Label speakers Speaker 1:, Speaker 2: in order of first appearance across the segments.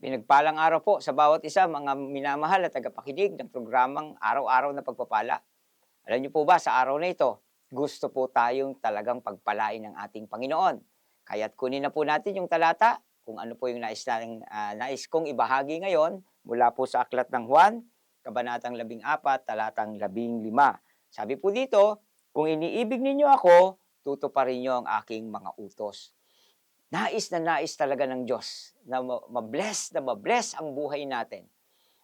Speaker 1: Pinagpalang araw po sa bawat isa mga minamahal at tagapakinig ng programang Araw-Araw na Pagpapala. Alam niyo po ba sa araw na ito, gusto po tayong talagang pagpalain ng ating Panginoon. Kaya't kunin na po natin yung talata kung ano po yung nais kong ibahagi ngayon mula po sa Aklat ng Juan, Kabanatang 14, Talatang 15. Sabi po dito, kung iniibig ninyo ako, tutuparin niyo ang aking mga utos. Nais na nais talaga ng Diyos na ma-bless ang buhay natin.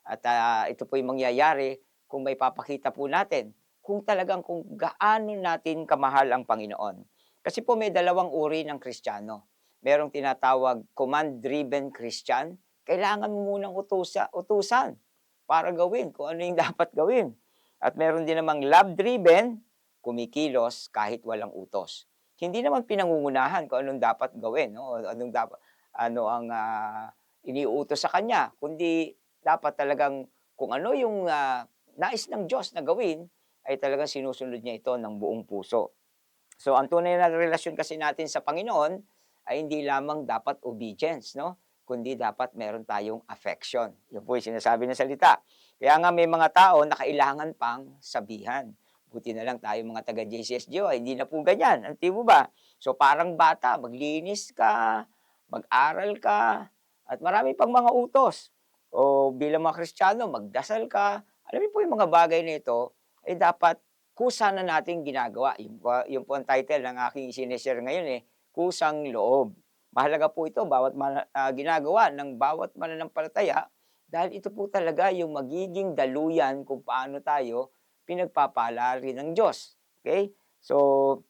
Speaker 1: At, ito po'y mangyayari kung may papakita po natin kung gaano natin kamahal ang Panginoon. Kasi po may dalawang uri ng Kristiyano. Merong tinatawag command-driven Christian, kailangan mo munang utusan para gawin kung ano yung dapat gawin. At meron din namang love-driven, kumikilos kahit walang utos. Hindi naman pinangungunahan kung anong dapat gawin 'no, o ano ang, iniuutos sa kanya, kundi dapat talagang kung ano yung, nais ng Diyos na gawin, ay talagang sinusunod niya ito ng buong puso. So, ang tunay na relasyon kasi natin sa Panginoon ay hindi lamang dapat obedience 'no, kundi dapat meron tayong affection. Yun po yung sinasabi ng salita. Kaya nga may mga tao na kailangan pang sabihan. Buti na lang tayo mga taga JCSGO ay hindi na po ganyan, di mo ba? So, parang bata, maglinis ka, mag-aral ka, at marami pang mga utos. O bilang mga Kristiyano, magdasal ka. Alam niyo po yung mga bagay na ito ay dapat kusa na nating ginagawa. Yun po ang title ng aking shine-share ngayon, eh, Kusang Loob. Mahalaga po ito ginagawa ng bawat mananampalataya dahil ito po talaga yung magiging daluyan kung paano tayo pinagpapala rin ng Diyos. Okay? So,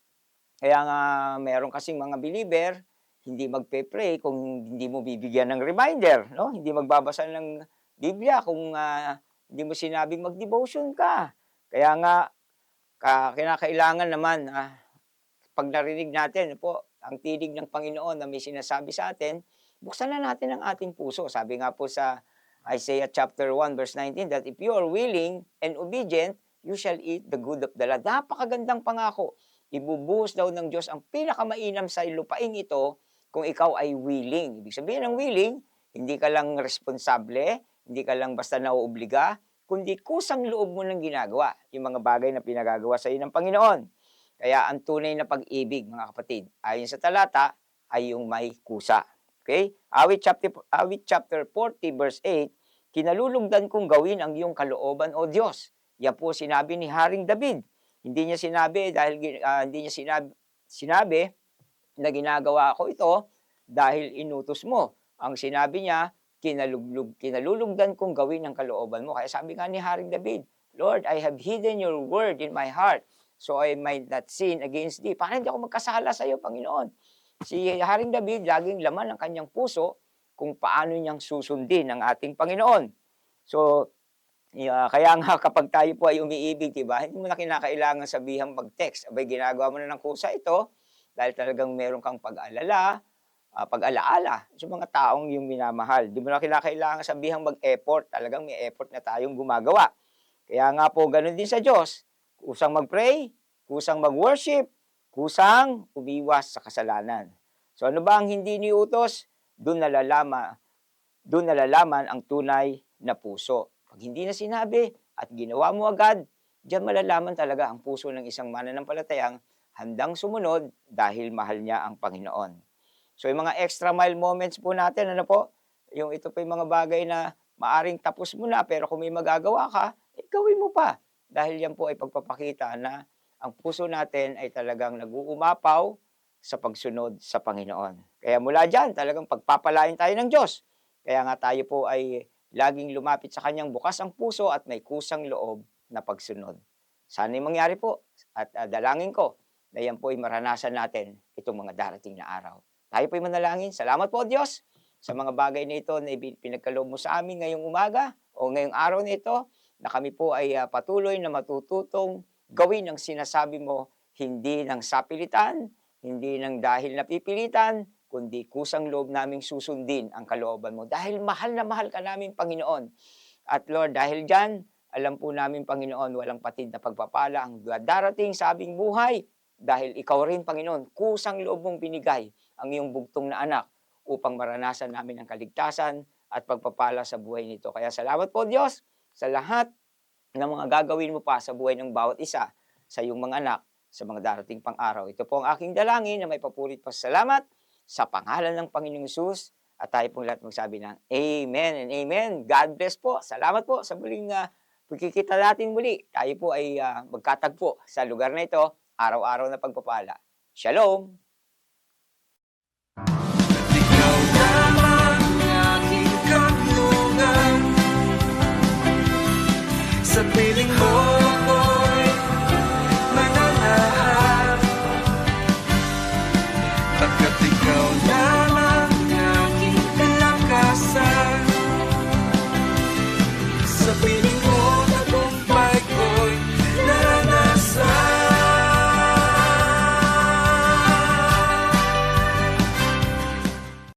Speaker 1: kaya nga meron kasing mga believer, hindi magpe-pray kung hindi mo bibigyan ng reminder, no? Hindi magbabasa ng Biblia kung, hindi mo sinabing mag-devotion ka. Kaya nga kinakailangan naman, 'pag narinig natin po ang tinig ng Panginoon na may sinasabi sa atin, buksan na natin ang ating puso. Sabi nga po sa Isaiah chapter 1 verse 19 that if you are willing and obedient, you shall eat the good of the land. Napakagandang pangako. Ibubuhos daw ng Diyos ang pinakamainam sa lupaing ito kung ikaw ay willing. Ibig sabihin ng willing, hindi ka lang responsable, hindi ka lang basta nauobliga, kundi kusang loob mo ng ginagawa yung mga bagay na pinagagawa sa iyo ng Panginoon. Kaya ang tunay na pag-ibig, mga kapatid, ayon sa talata, ay yung may kusa. Okay? Awit chapter 40 verse 8, kinalulugdan kong gawin ang iyong kalooban, O Diyos. Yan po sinabi ni Haring David. Hindi niya sinabi hindi niya sinabi na ginagawa ko ito dahil inutos mo. Ang sinabi niya, kinalulugdan kong gawin ang kalooban mo. Kaya sabi nga ni Haring David, Lord, I have hidden your word in my heart so I might not sin against thee. Para hindi ako magkasala sa iyo, Panginoon. Si Haring David, laging laman ng kanyang puso kung paano niyang susundin ang ating Panginoon. So, kaya nga kapag tayo po ay umiibig, 'di ba, hindi mo na kinakailangan sabihang mag-text. Abay, ginagawa mo na ng kusa ito dahil talagang meron kang pag-alala, pag-alaala sa mga taong iyong minamahal. Di mo na kinakailangan sabihang mag-effort, talagang may effort na tayong gumagawa. Kaya nga po gano'n din sa Diyos, kusang mag-pray, kusang mag-worship, kusang umiwas sa kasalanan. So ano ba ang hindi niutos? Do'n nalalaman ang tunay na puso. 'Pag hindi na sinabi at ginawa mo agad, diyan malalaman talaga ang puso ng isang mananampalatayang handang sumunod dahil mahal niya ang Panginoon. So yung mga extra mile moments po natin, ano po, yung ito po yung mga bagay na maaring tapos mo na pero kung may magagawa ka, gawin mo pa. Dahil yan po ay pagpapakita na ang puso natin ay talagang nag-uumapaw sa pagsunod sa Panginoon. Kaya mula diyan, talagang pagpapalain tayo ng Diyos. Kaya nga tayo po ay laging lumapit sa Kanyang bukas ang puso at may kusang loob na pagsunod. Sana'y mangyari po at dalangin ko na yan po ay maranasan natin itong mga darating na araw. Tayo po'y manalangin. Salamat po, Diyos, sa mga bagay na ito na pinagkaloob mo sa amin ngayong umaga o ngayong araw na ito, na kami po ay patuloy na matututong gawin ang sinasabi mo, hindi ng sapilitan, hindi ng dahil napipilitan, kundi kusang loob naming susundin ang kalooban mo. Dahil mahal na mahal ka namin, Panginoon. At Lord, dahil dyan, alam po namin, Panginoon, walang patid na pagpapala ang darating sa aming buhay. Dahil ikaw rin, Panginoon, kusang loob mong binigay ang iyong bugtong na anak upang maranasan namin ang kaligtasan at pagpapala sa buhay nito. Kaya salamat po Diyos sa lahat ng mga gagawin mo pa sa buhay ng bawat isa, sa iyong mga anak, sa mga darating pang araw. Ito po ang aking dalangin na may papurit pa salamat sa pangalan ng Panginoong Hesus at tayo pong lahat magsabi ng Amen and Amen. God bless po. Salamat po sa muling pagkikita natin muli. Tayo po ay magkatagpo sa lugar na ito, araw-araw na pagpapala. Shalom!